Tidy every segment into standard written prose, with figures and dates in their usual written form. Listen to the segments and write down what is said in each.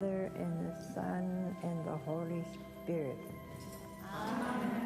Father, and the Son, and the Holy Spirit. Amen.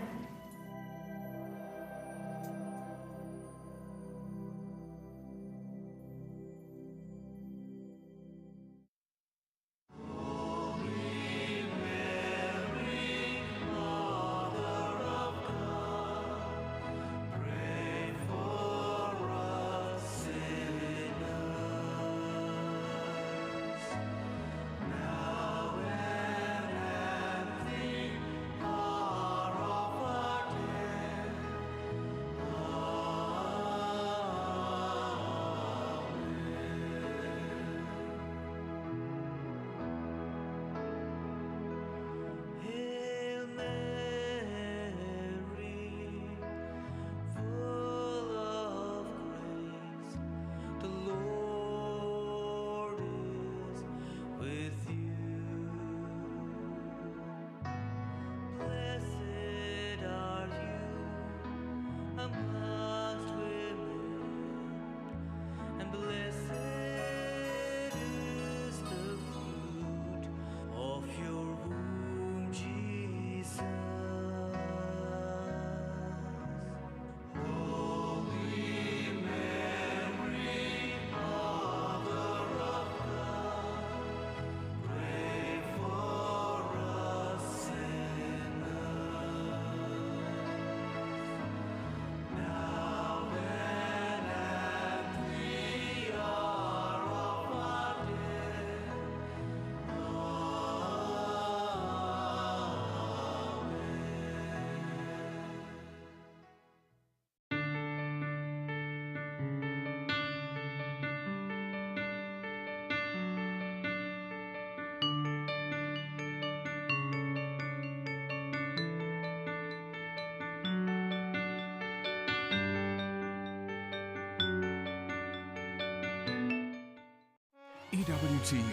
EWTN.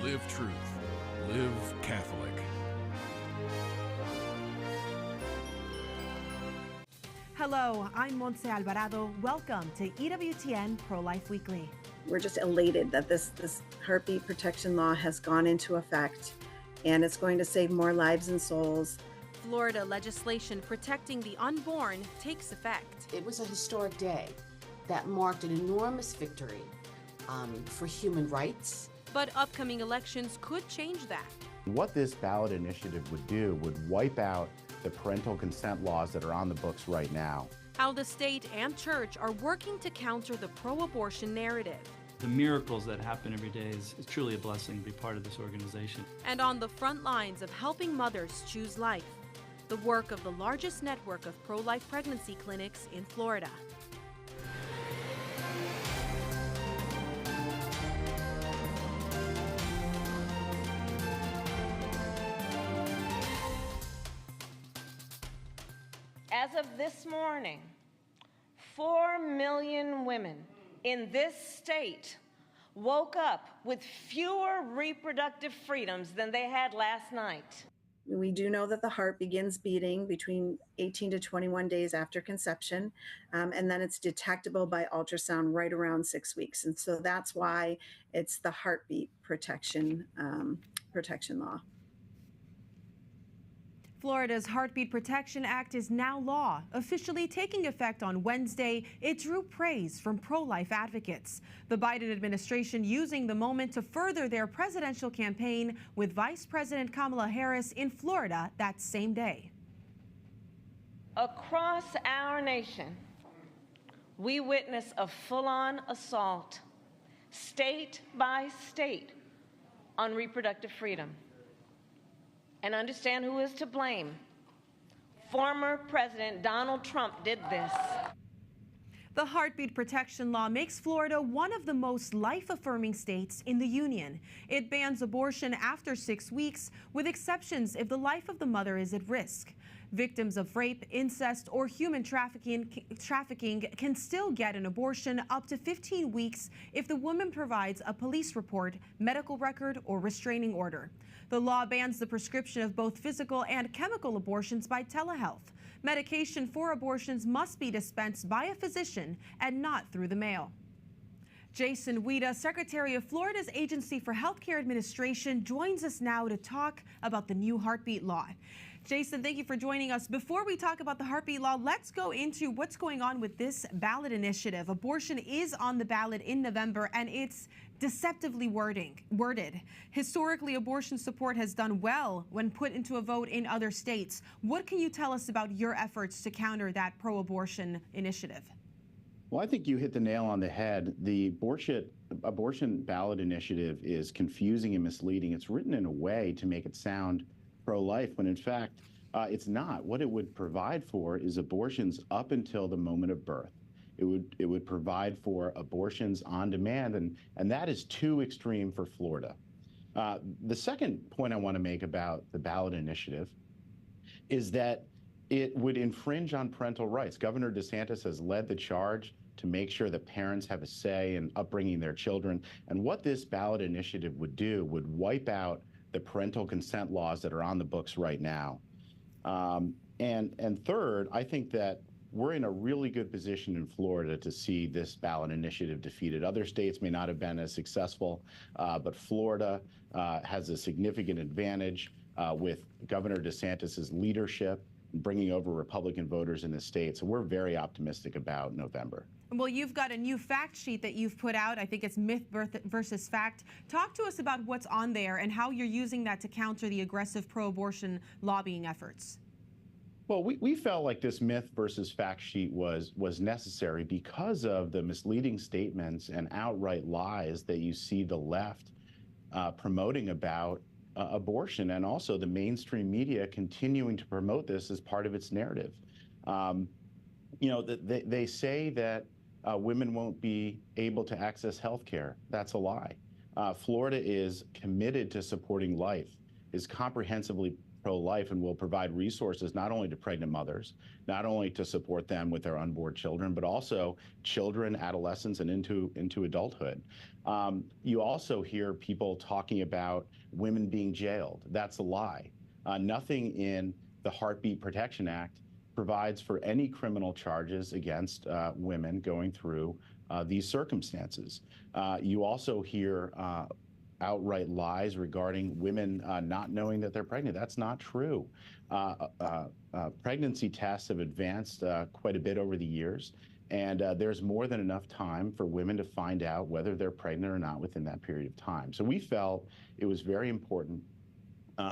Live truth. Live Catholic. Hello, I'm Montse Alvarado. Welcome to EWTN Pro-Life Weekly. We're just elated that this heartbeat protection law has gone into effect, and it's going to save more lives and souls. Florida legislation protecting the unborn takes effect. It was a historic day that marked an enormous victory for human rights. But upcoming elections could change that. What this ballot initiative would do would wipe out the parental consent laws that are on the books right now. How the state and church are working to counter the pro-abortion narrative. The miracles that happen every day is truly a blessing to be part of this organization. And on the front lines of helping mothers choose life, the work of the largest network of pro-life pregnancy clinics in Florida. As of this morning, 4 million women in this state woke up with fewer reproductive freedoms than they had last night. We do know that the heart begins beating between 18 to 21 days after conception, and then it's detectable by ultrasound right around 6 weeks. And so that's why it's the heartbeat protection law. Florida's Heartbeat Protection Act is now law. Officially taking effect on Wednesday, it drew praise from pro-life advocates. The Biden administration using the moment to further their presidential campaign with Vice President Kamala Harris in Florida that same day. Across our nation, we witness a full-on assault, state by state, on reproductive freedom. And understand who is to blame. Former President Donald Trump did this. The Heartbeat Protection Law makes Florida one of the most life-affirming states in the union. It bans abortion after 6 weeks, with exceptions if the life of the mother is at risk. Victims of rape, incest, or human trafficking can still get an abortion up to 15 weeks if the woman provides a police report, medical record, or restraining order. The law bans the prescription of both physical and chemical abortions by telehealth. Medication for abortions must be dispensed by a physician and not through the mail. Jason Wida, Secretary of Florida's Agency for Healthcare Administration, joins us now to talk about the new heartbeat law. Jason, thank you for joining us. Before we talk about the heartbeat law, let's go into what's going on with this ballot initiative. Abortion is on the ballot in November, and it's deceptively worded. Historically, abortion support has done well when put into a vote in other states. What can you tell us about your efforts to counter that pro-abortion initiative? Well, I think you hit the nail on the head. The abortion ballot initiative is confusing and misleading. It's written in a way to make it sound pro-life, when in fact, it's not. What it would provide for is abortions up until the moment of birth. It would provide for abortions on demand, and that is too extreme for Florida. The second point I want to make about the ballot initiative is that it would infringe on parental rights. Governor DeSantis has led the charge to make sure that parents have a say in upbringing their children. And what this ballot initiative would do would wipe out the parental consent laws that are on the books right now. And third, I think that we're in a really good position in Florida to see this ballot initiative defeated. Other states may not have been as successful, but Florida has a significant advantage with Governor DeSantis's leadership, bringing over Republican voters in the state. So we're very optimistic about November. Well, you've got a new fact sheet that you've put out. I think it's myth versus fact. Talk to us about what's on there and how you're using that to counter the aggressive pro-abortion lobbying efforts. Well, we felt like this myth versus fact sheet was necessary because of the misleading statements and outright lies that you see the left promoting about abortion, and also the mainstream media continuing to promote this as part of its narrative. They say that women won't be able to access health care. That's a lie. Florida is committed to supporting life, is comprehensively pro-life, and will provide resources not only to pregnant mothers, not only to support them with their unborn children, but also children, adolescents, and into adulthood. You also hear people talking about women being jailed. That's a lie. Nothing in the Heartbeat Protection Act provides for any criminal charges against women going through these circumstances. You also hear outright lies regarding women not knowing that they're pregnant. That's not true. Pregnancy tests have advanced quite a bit over the years, and there's more than enough time for women to find out whether they're pregnant or not within that period of time. So we felt it was very important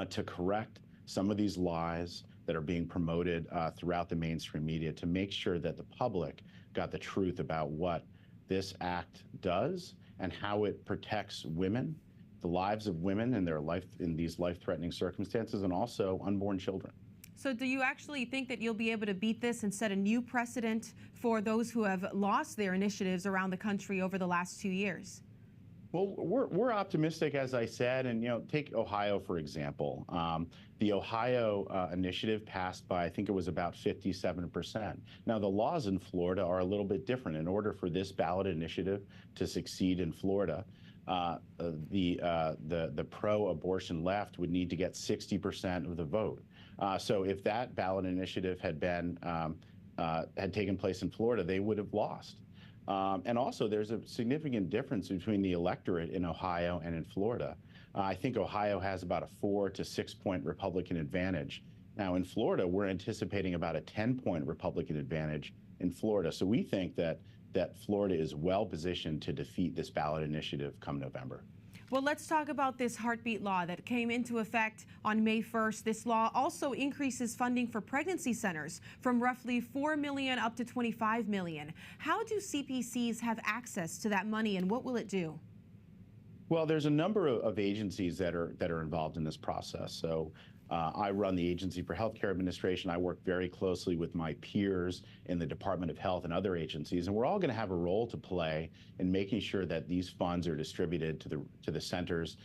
to correct some of these lies that are being promoted throughout the mainstream media, to make sure that the public got the truth about what this act does and how it protects women, the lives of women in their life, in these life-threatening circumstances, and also unborn children. So do you actually think that you'll be able to beat this and set a new precedent for those who have lost their initiatives around the country over the last 2 years? Well, we're optimistic, as I said, and take Ohio for example. The Ohio initiative passed by, I think it was about 57%. Now, the laws in Florida are a little bit different. In order for this ballot initiative to succeed in Florida, the pro-abortion left would need to get 60% of the vote. So if that ballot initiative had taken place in Florida, they would have lost. And also, there's a significant difference between the electorate in Ohio and in Florida. I think Ohio has about a 4 to 6 point Republican advantage. Now, in Florida, we're anticipating about a 10-point Republican advantage in Florida. So we think that Florida is well positioned to defeat this ballot initiative come November. Well, let's talk about this heartbeat law that came into effect on May 1st. This law also increases funding for pregnancy centers from roughly $4 million up to $25 million. How do CPCs have access to that money, and what will it do? Well, there's a number of agencies that are involved in this process. So I run the Agency for Healthcare Administration. I work very closely with my peers in the Department of Health and other agencies, and we're all going to have a role to play in making sure that these funds are distributed to the centers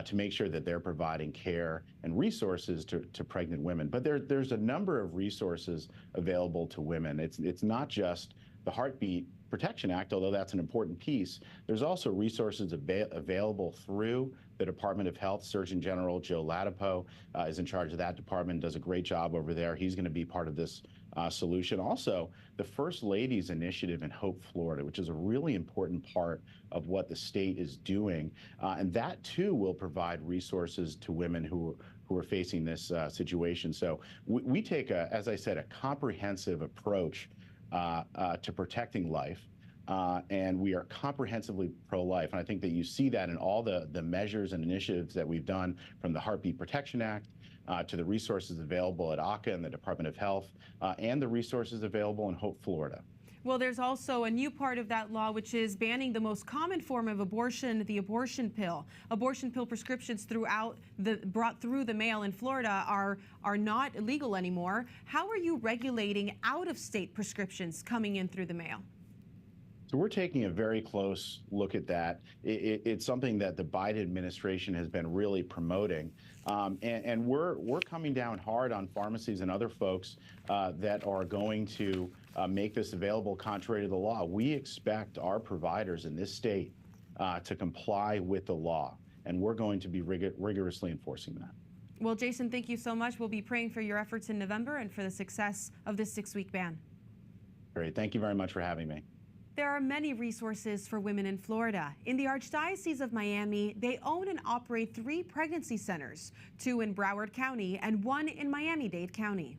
to make sure that they're providing care and resources to pregnant women. But there's a number of resources available to women. It's not just the Heartbeat Protection Act, although that's an important piece, there's also resources available through the Department of Health. Surgeon General Joe Ladapo is in charge of that department, does a great job over there. He's going to be part of this solution. Also, the First Lady's initiative in Hope, Florida, which is a really important part of what the state is doing. And that, too, will provide resources to women who are facing this situation. So we take, as I said, a comprehensive approach to protecting life. And we are comprehensively pro-life. And I think that you see that in all the measures and initiatives that we've done, from the Heartbeat Protection Act to the resources available at ACA and the Department of Health, and the resources available in Hope, Florida. Well, there's also a new part of that law, which is banning the most common form of abortion, the abortion pill. Abortion pill prescriptions brought through the mail in Florida are not illegal anymore. How are you regulating out-of-state prescriptions coming in through the mail? So we're taking a very close look at that. It's something that the Biden administration has been really promoting. And we're coming down hard on pharmacies and other folks that are going to make this available contrary to the law. We expect our providers in this state to comply with the law, and we're going to be rigorously enforcing that. Well, Jason, thank you so much. We'll be praying for your efforts in November and for the success of this 6-week ban. Great. Thank you very much for having me. There are many resources for women in Florida. In the Archdiocese of Miami, they own and operate 3 pregnancy centers, 2 in Broward County and 1 in Miami-Dade County.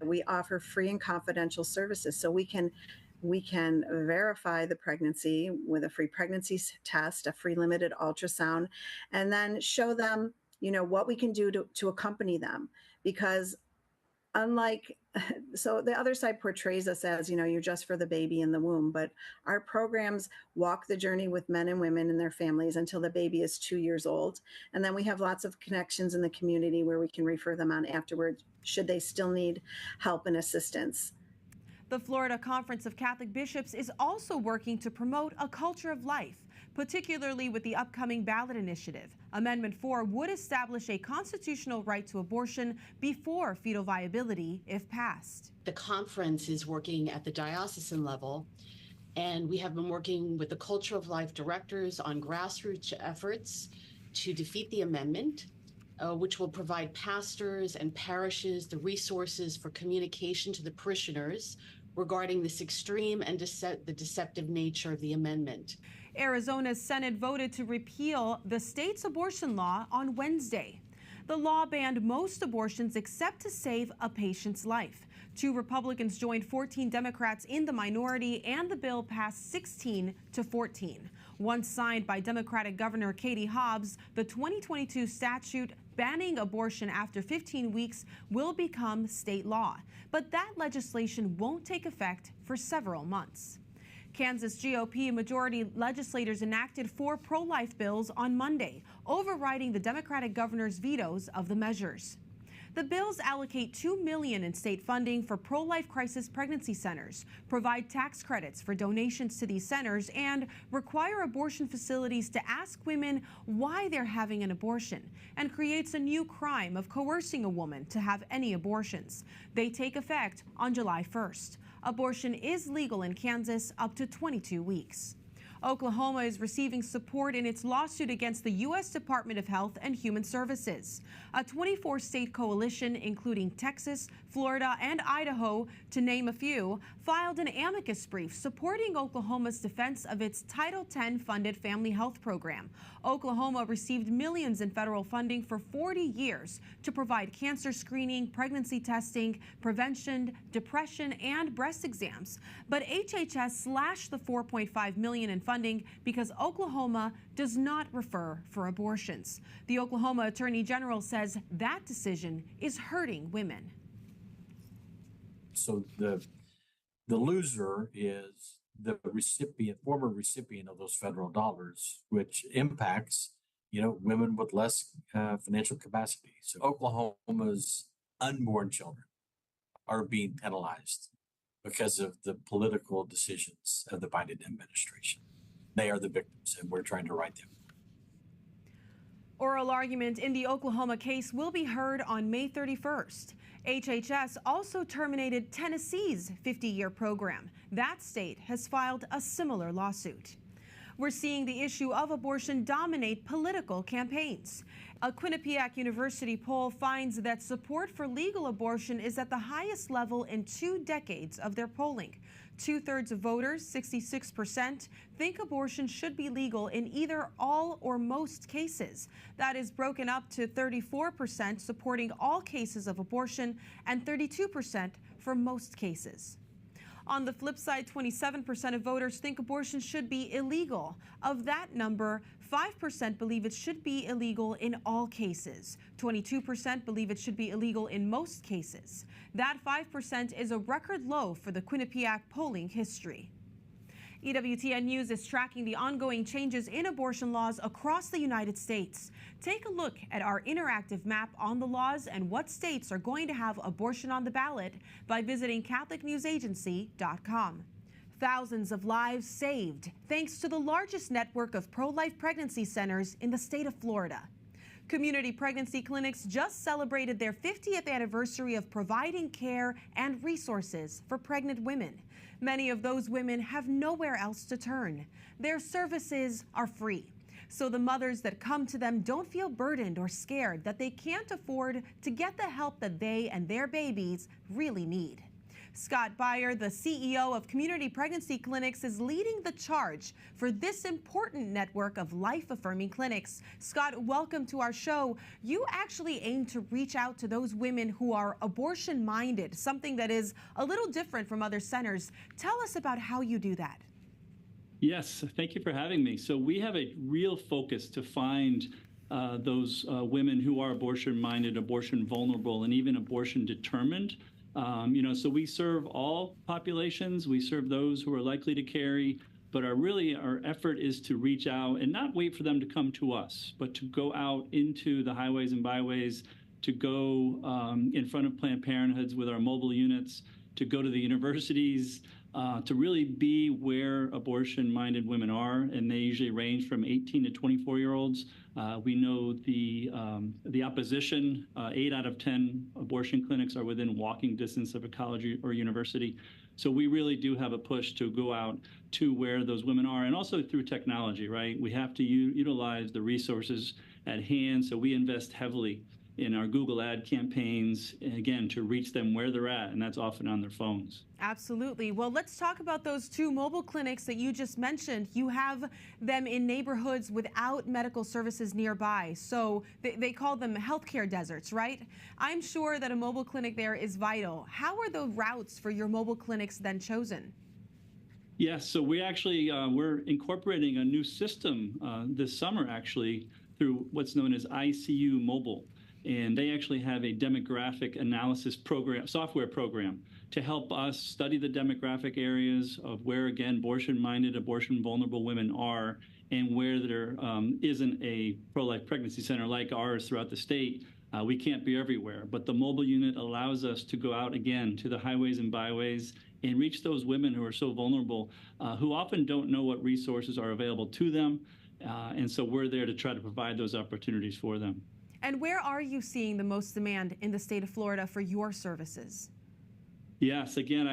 We offer free and confidential services, so we can verify the pregnancy with a free pregnancy test, a free limited ultrasound, and then show them, what we can do to accompany them. Because so the other side portrays us as, you're just for the baby in the womb, but our programs walk the journey with men and women and their families until the baby is 2 years old. And then we have lots of connections in the community where we can refer them on afterwards, should they still need help and assistance. The Florida Conference of Catholic Bishops is also working to promote a culture of life, particularly with the upcoming ballot initiative. Amendment 4 would establish a constitutional right to abortion before fetal viability if passed. The conference is working at the diocesan level, and we have been working with the Culture of Life directors on grassroots efforts to defeat the amendment, which will provide pastors and parishes the resources for communication to the parishioners regarding this extreme and the deceptive nature of the amendment. Arizona's Senate voted to repeal the state's abortion law on Wednesday. The law banned most abortions except to save a patient's life. 2 Republicans joined 14 Democrats in the minority, and the bill passed 16-14. Once signed by Democratic Governor Katie Hobbs, the 2022 statute banning abortion after 15 weeks will become state law. But that legislation won't take effect for several months. Kansas GOP majority legislators enacted 4 pro-life bills on Monday, overriding the Democratic governor's vetoes of the measures. The bills allocate $2 million in state funding for pro-life crisis pregnancy centers, provide tax credits for donations to these centers, and require abortion facilities to ask women why they're having an abortion, and creates a new crime of coercing a woman to have any abortions. They take effect on July 1st. Abortion is legal in Kansas up to 22 weeks. Oklahoma is receiving support in its lawsuit against the U.S. Department of Health and Human Services. A 24-state coalition, including Texas, Florida, and Idaho, to name a few, filed an amicus brief supporting Oklahoma's defense of its Title X funded family health program. Oklahoma received millions in federal funding for 40 years to provide cancer screening, pregnancy testing, prevention, depression, and breast exams. But HHS slashed the $4.5 million in funding because Oklahoma does not refer for abortions. The Oklahoma Attorney General says that decision is hurting women. So the loser is the former recipient of those federal dollars, which impacts, women with less financial capacity. So Oklahoma's unborn children are being penalized because of the political decisions of the Biden administration. They are the victims, and we're trying to right them. Oral argument in the Oklahoma case will be heard on May 31st. HHS also terminated Tennessee's 50-year program. That state has filed a similar lawsuit. We're seeing the issue of abortion dominate political campaigns. A Quinnipiac University poll finds that support for legal abortion is at the highest level in 2 decades of their polling. 2/3 of voters, 66%, think abortion should be legal in either all or most cases. That is broken up to 34% supporting all cases of abortion and 32% for most cases. On the flip side, 27% of voters think abortion should be illegal. Of that number, 5% believe it should be illegal in all cases. 22% believe it should be illegal in most cases. That 5% is a record low for the Quinnipiac polling history. EWTN News is tracking the ongoing changes in abortion laws across the United States. Take a look at our interactive map on the laws and what states are going to have abortion on the ballot by visiting CatholicNewsAgency.com. Thousands of lives saved thanks to the largest network of pro-life pregnancy centers in the state of Florida. Community pregnancy clinics just celebrated their 50th anniversary of providing care and resources for pregnant women. Many of those women have nowhere else to turn. Their services are free, so the mothers that come to them don't feel burdened or scared that they can't afford to get the help that they and their babies really need. Scott Beyer, the CEO of Community Pregnancy Clinics, is leading the charge for this important network of life-affirming clinics. Scott, welcome to our show. You actually aim to reach out to those women who are abortion-minded, something that is a little different from other centers. Tell us about how you do that. Yes, thank you for having me. So we have a real focus to find those women who are abortion-minded, abortion-vulnerable, and even abortion-determined. So we serve all populations. We serve those who are likely to carry, but our effort is to reach out and not wait for them to come to us, but to go out into the highways and byways, to go in front of Planned Parenthoods with our mobile units, to go to the universities, to really be where abortion-minded women are, and they usually range from 18 to 24-year-olds. We know the opposition, 8 out of 10 abortion clinics are within walking distance of a college or university. So we really do have a push to go out to where those women are, and also through technology, right? We have to utilize the resources at hand, so we invest heavily in our Google ad campaigns, again, to reach them where they're at, and that's often on their phones. Absolutely. Well, let's talk about those 2 mobile clinics that you just mentioned. You have them in neighborhoods without medical services nearby, so they call them healthcare deserts, right? I'm sure that a mobile clinic there is vital. How are the routes for your mobile clinics then chosen? Yes, so we actually, we're incorporating a new system this summer, actually, through what's known as ICU Mobile. And they actually have a demographic analysis program, software program, to help us study the demographic areas of where, again, abortion-minded, abortion-vulnerable women are, and where there isn't a pro-life pregnancy center like ours throughout the state. We can't be everywhere, but the mobile unit allows us to go out, again, to the highways and byways and reach those women who are so vulnerable, who often don't know what resources are available to them. And so we're there to try to provide those opportunities for them. And where are you seeing the most demand in the state of Florida for your services? Yes, again,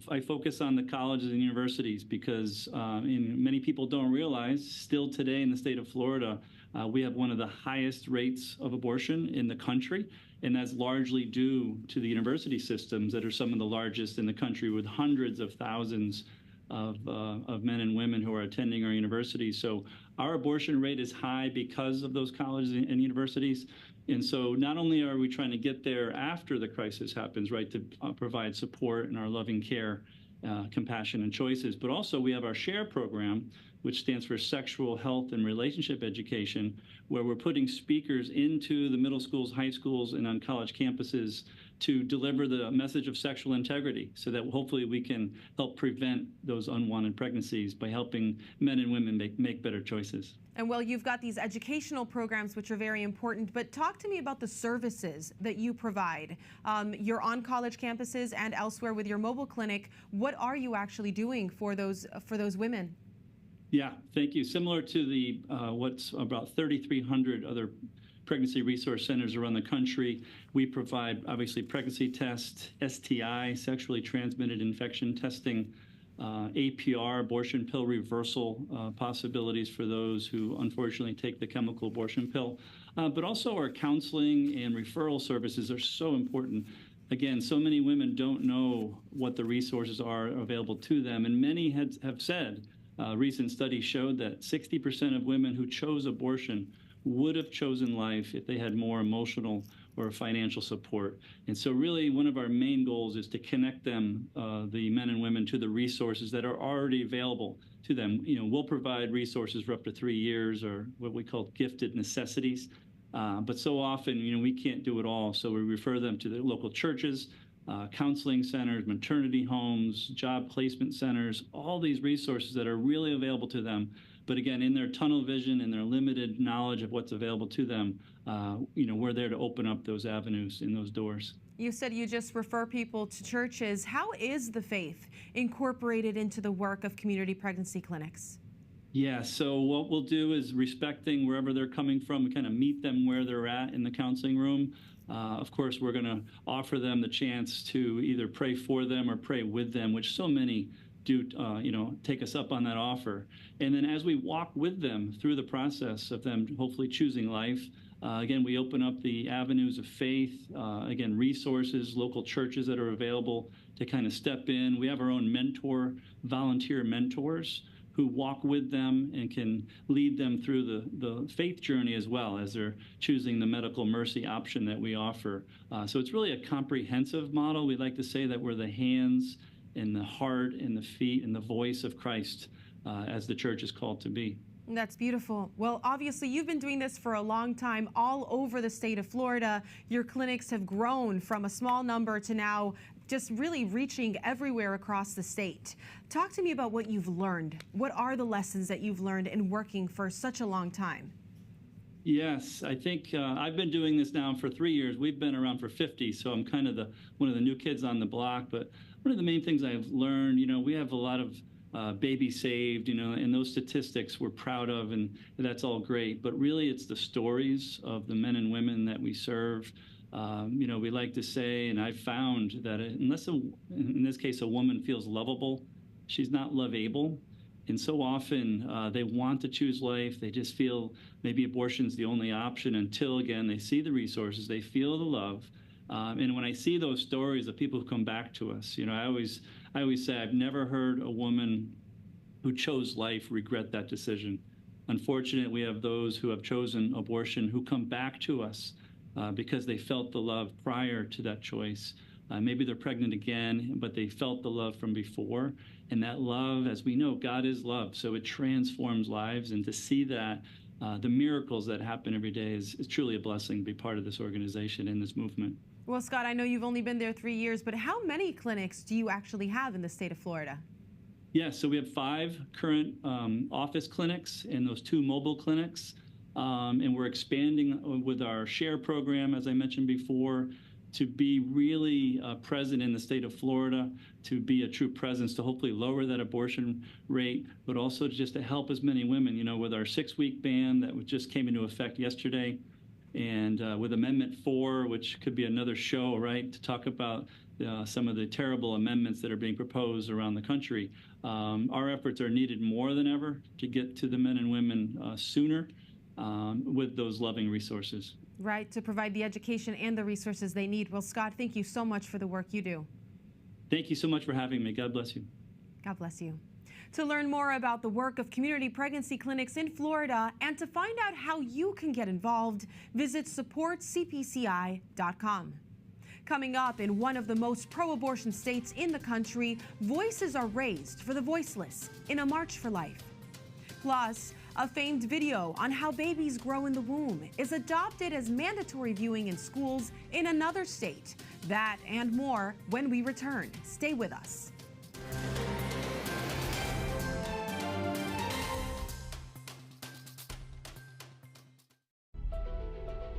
I focus on the colleges and universities because many people don't realize still today in the state of Florida, we have one of the highest rates of abortion in the country. And that's largely due to the university systems that are some of the largest in the country, with hundreds of thousands of men and women who are attending our universities. So our abortion rate is high because of those colleges and universities. And so not only are we trying to get there after the crisis happens, right, to provide support and our loving care, compassion, and choices, but also we have our SHARE program, which stands for Sexual Health and Relationship Education, where we're putting speakers into the middle schools, high schools, and on college campuses to deliver the message of sexual integrity so that hopefully we can help prevent those unwanted pregnancies by helping men and women make better choices. And well, you've got these educational programs, which are very important, but talk to me about the services that you provide. You're on college campuses and elsewhere with your mobile clinic. What are you actually doing for those women? Yeah, thank you. Similar to the what's about 3,300 other pregnancy resource centers around the country, we provide obviously pregnancy tests, STI, sexually transmitted infection testing, APR, abortion pill reversal possibilities for those who unfortunately take the chemical abortion pill. But also our counseling and referral services are so important. Again, so many women don't know what the resources are available to them, and many have said, recent studies showed that 60% of women who chose abortion would have chosen life if they had more emotional or financial support. And so really one of our main goals is to connect them, the men and women, to the resources that are already available to them. You know, we'll provide resources for up to 3 years, or what we call gifted necessities. But so often, you know, we can't do it all. So we refer them to the local churches, counseling centers, maternity homes, job placement centers, all these resources that are really available to them. But again, in their tunnel vision and their limited knowledge of what's available to them, you know, we're there to open up those avenues and those doors. You said you just refer people to churches. How is the faith incorporated into the work of community pregnancy clinics? Yeah, so what we'll do is, respecting wherever they're coming from, we kind of meet them where they're at in the counseling room. Of course, we're going to offer them the chance to either pray for them or pray with them, which so many do, you know, take us up on that offer. And then as we walk with them through the process of them hopefully choosing life, again, we open up the avenues of faith, again, resources, local churches that are available to kind of step in. We have our own volunteer mentors who walk with them and can lead them through the faith journey as well as they're choosing the medical mercy option that we offer. So it's really a comprehensive model. We like to say that we're the hands and the heart and the feet and the voice of Christ, as the church is called to be. That's beautiful. Well, obviously, you've been doing this for a long time all over the state of Florida. Your clinics have grown from a small number to now just really reaching everywhere across the state. Talk to me about what you've learned. What are the lessons that you've learned in working for such a long time? Yes, I think I've been doing this now for 3 years. We've been around for 50, so I'm kind of one of the new kids on the block. But one of the main things I've learned, you know, we have a lot of babies saved, you know, and those statistics we're proud of, and that's all great. But really, it's the stories of the men and women that we serve. You know, we like to say, and I've found that unless, in this case, a woman feels lovable, she's not love-able. And so often they want to choose life. They just feel maybe abortion's the only option until, again, they see the resources, they feel the love. And when I see those stories of people who come back to us, you know, I always say I've never heard a woman who chose life regret that decision. Unfortunately, we have those who have chosen abortion who come back to us because they felt the love prior to that choice. Maybe they're pregnant again, but they felt the love from before. And that love, as we know, God is love, so it transforms lives. And to see that, the miracles that happen every day is truly a blessing to be part of this organization and this movement. Well, Scott, I know you've only been there 3 years, but how many clinics do you actually have in the state of Florida? Yeah, so we have 5 current office clinics and those 2 mobile clinics. And we're expanding with our SHARE program, as I mentioned before, to be really present in the state of Florida, to be a true presence, to hopefully lower that abortion rate, but also just to help as many women, you know, with our 6-week ban that just came into effect yesterday, and with Amendment 4, which could be another show, right, to talk about some of the terrible amendments that are being proposed around the country. Our efforts are needed more than ever to get to the men and women sooner with those loving resources. Right, to provide the education and the resources they need. Well, Scott, thank you so much for the work you do. Thank you so much for having me. God bless you. God bless you. To learn more about the work of community pregnancy clinics in Florida and to find out how you can get involved, visit supportcpci.com. Coming up, in one of the most pro-abortion states in the country, voices are raised for the voiceless in a March for Life. Plus, a famed video on how babies grow in the womb is adopted as mandatory viewing in schools in another state. That and more when we return. Stay with us.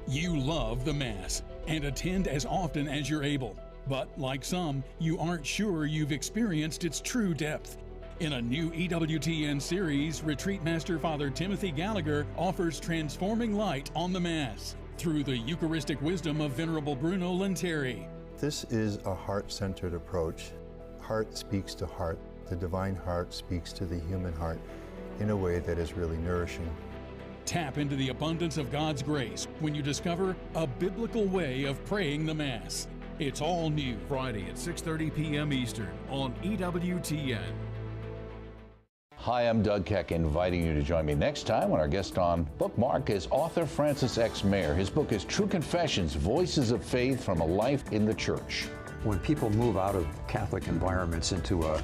You love the Mass and attend as often as you're able. But like some, you aren't sure you've experienced its true depth. In a new EWTN series, Retreat Master Father Timothy Gallagher offers transforming light on the Mass through the Eucharistic wisdom of Venerable Bruno Lenteri. This is a heart-centered approach. Heart speaks to heart. The divine heart speaks to the human heart in a way that is really nourishing. Tap into the abundance of God's grace when you discover a biblical way of praying the Mass. It's all new. Friday at 6:30 p.m. Eastern on EWTN. Hi, I'm Doug Keck, inviting you to join me next time when our guest on Bookmark is author Francis X. Mayer. His book is True Confessions, Voices of Faith from a Life in the Church. When people move out of Catholic environments into a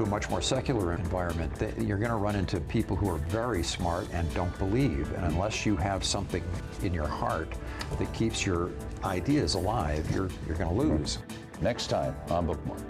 much more secular environment, you're going to run into people who are very smart and don't believe. And unless you have something in your heart that keeps your ideas alive, you're going to lose. Next time on Bookmark.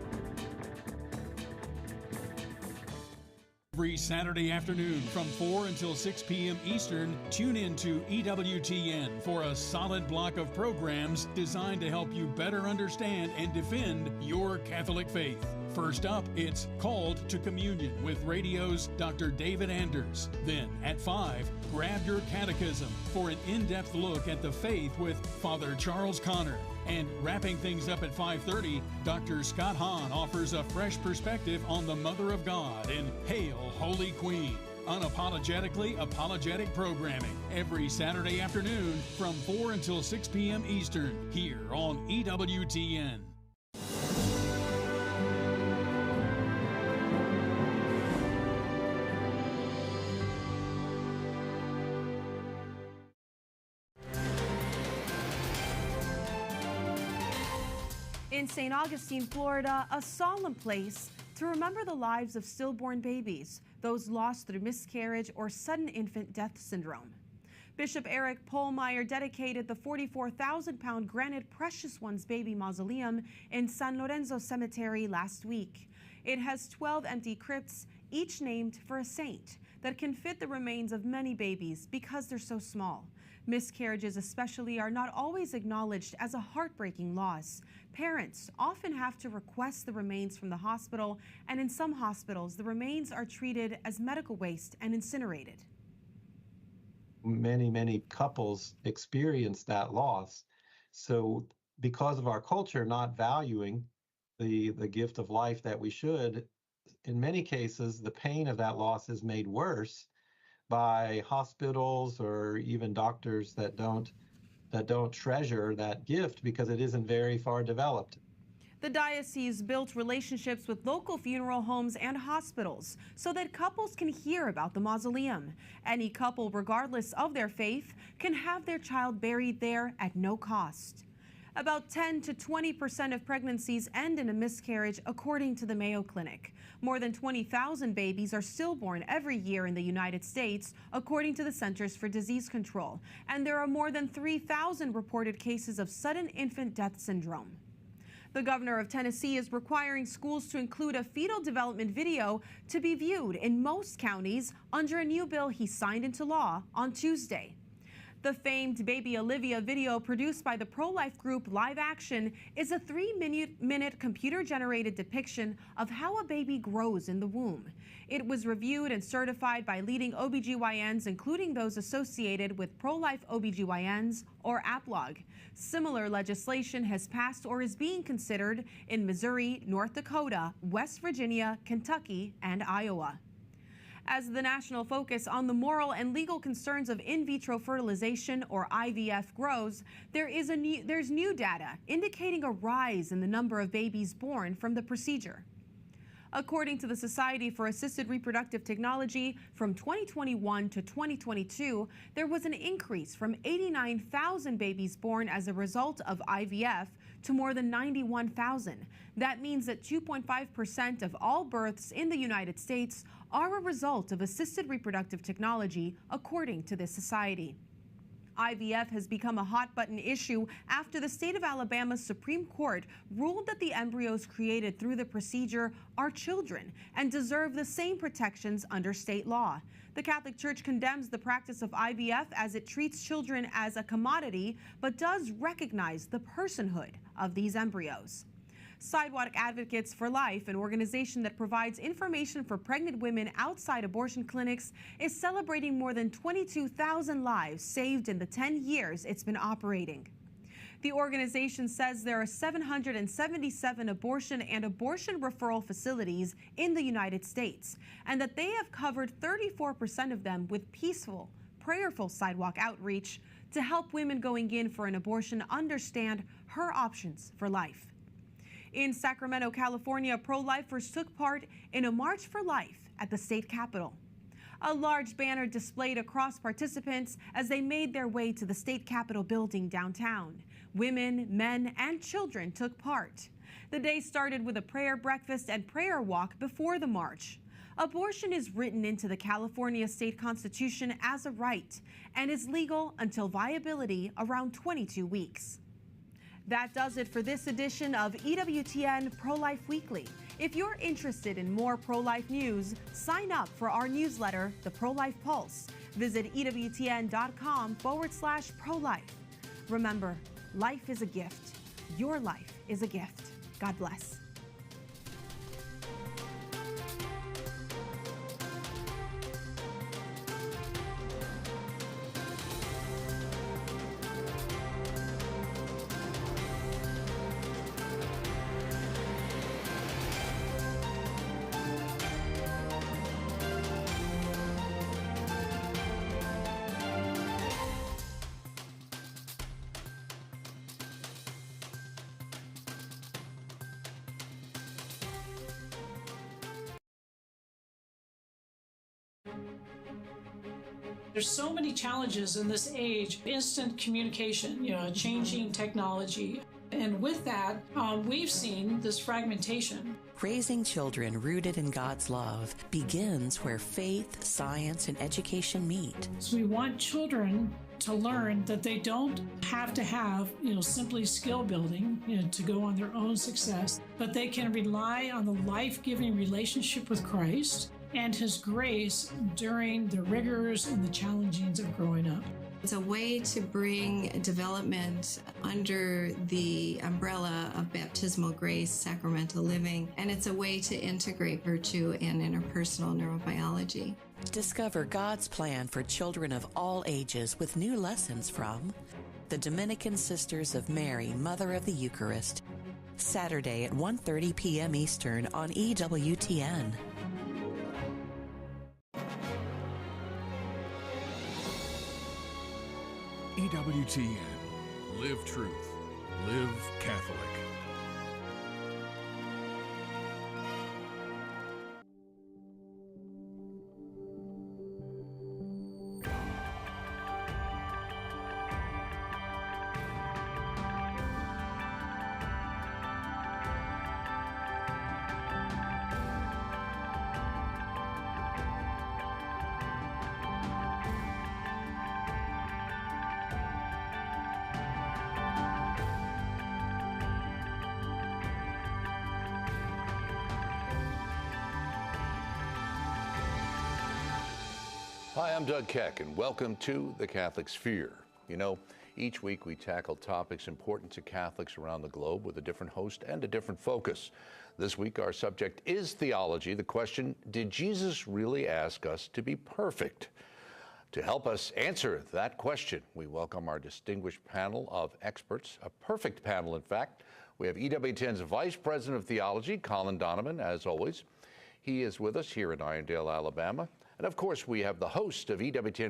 Every Saturday afternoon from 4 until 6 p.m. Eastern, tune in to EWTN for a solid block of programs designed to help you better understand and defend your Catholic faith. First up, it's Called to Communion with radio's Dr. David Anders. Then at 5, grab your catechism for an in-depth look at the faith with Father Charles Connor. And wrapping things up at 5:30, Dr. Scott Hahn offers a fresh perspective on the Mother of God in Hail, Holy Queen. Unapologetically apologetic programming every Saturday afternoon from 4 until 6 p.m. Eastern here on EWTN. In St. Augustine, Florida, a solemn place to remember the lives of stillborn babies, those lost through miscarriage or sudden infant death syndrome. Bishop Eric Pohlmeyer dedicated the 44,000-pound granite Precious Ones baby mausoleum in San Lorenzo Cemetery last week. It has 12 empty crypts, each named for a saint, that can fit the remains of many babies because they're so small. Miscarriages especially are not always acknowledged as a heartbreaking loss. Parents often have to request the remains from the hospital, and in some hospitals, the remains are treated as medical waste and incinerated. Many couples experience that loss. So because of our culture not valuing the gift of life that we should, in many cases, the pain of that loss is made worse by hospitals or even doctors that don't treasure that gift because it isn't very far developed. The diocese built relationships with local funeral homes and hospitals so that couples can hear about the mausoleum. Any couple, regardless of their faith, can have their child buried there at no cost. About 10 to 20% of pregnancies end in a miscarriage, according to the Mayo Clinic. More than 20,000 babies are stillborn every year in the United States, according to the Centers for Disease Control. And there are more than 3,000 reported cases of sudden infant death syndrome. The governor of Tennessee is requiring schools to include a fetal development video to be viewed in most counties under a new bill he signed into law on Tuesday. The famed Baby Olivia video produced by the pro-life group Live Action is a 3-minute computer-generated depiction of how a baby grows in the womb. It was reviewed and certified by leading OBGYNs, including those associated with Pro-Life OBGYNs or APLOG. Similar legislation has passed or is being considered in Missouri, North Dakota, West Virginia, Kentucky, and Iowa. As the national focus on the moral and legal concerns of in vitro fertilization, or IVF, grows, there's new data indicating a rise in the number of babies born from the procedure. According to the Society for Assisted Reproductive Technology, from 2021 to 2022, there was an increase from 89,000 babies born as a result of IVF to more than 91,000. That means that 2.5% of all births in the United States are a result of assisted reproductive technology, according to this society. IVF has become a hot-button issue after the state of Alabama's Supreme Court ruled that the embryos created through the procedure are children and deserve the same protections under state law. The Catholic Church condemns the practice of IVF as it treats children as a commodity, but does recognize the personhood of these embryos. Sidewalk Advocates for Life, an organization that provides information for pregnant women outside abortion clinics, is celebrating more than 22,000 lives saved in the 10 years it's been operating. The organization says there are 777 abortion and abortion referral facilities in the United States, and that they have covered 34% of them with peaceful, prayerful sidewalk outreach to help women going in for an abortion understand her options for life. In Sacramento, California, pro-lifers took part in a March for Life at the state capitol. A large banner displayed across participants as they made their way to the state capitol building downtown. Women, men, and children took part. The day started with a prayer breakfast and prayer walk before the march. Abortion is written into the California state constitution as a right and is legal until viability around 22 weeks. That does it for this edition of EWTN Pro-Life Weekly. If you're interested in more pro-life news, sign up for our newsletter, The Pro-Life Pulse. Visit EWTN.com/pro-life. Remember, life is a gift. Your life is a gift. God bless. There's so many challenges in this age, instant communication, changing technology. And with that, we've seen this fragmentation. Raising children rooted in God's love begins where faith, science, and education meet. So we want children to learn that they don't have to have, simply skill building, to go on their own success, but they can rely on the life-giving relationship with Christ and His grace during the rigors and the challengings of growing up. It's a way to bring development under the umbrella of baptismal grace, sacramental living, and it's a way to integrate virtue and interpersonal neurobiology. Discover God's plan for children of all ages with new lessons from the Dominican Sisters of Mary, Mother of the Eucharist, Saturday at 1:30 p.m. Eastern on EWTN. EWTN. Live truth. Live Catholic. Hi, I'm Doug Keck, and welcome to The Catholic Sphere. Each week we tackle topics important to Catholics around the globe with a different host and a different focus. This week our subject is theology. The question, did Jesus really ask us to be perfect? To help us answer that question, we welcome our distinguished panel of experts, a perfect panel, in fact. We have EWTN's Vice President of Theology, Colin Donovan, as always. He is with us here in Irondale, Alabama. And of course, we have the host of EWTN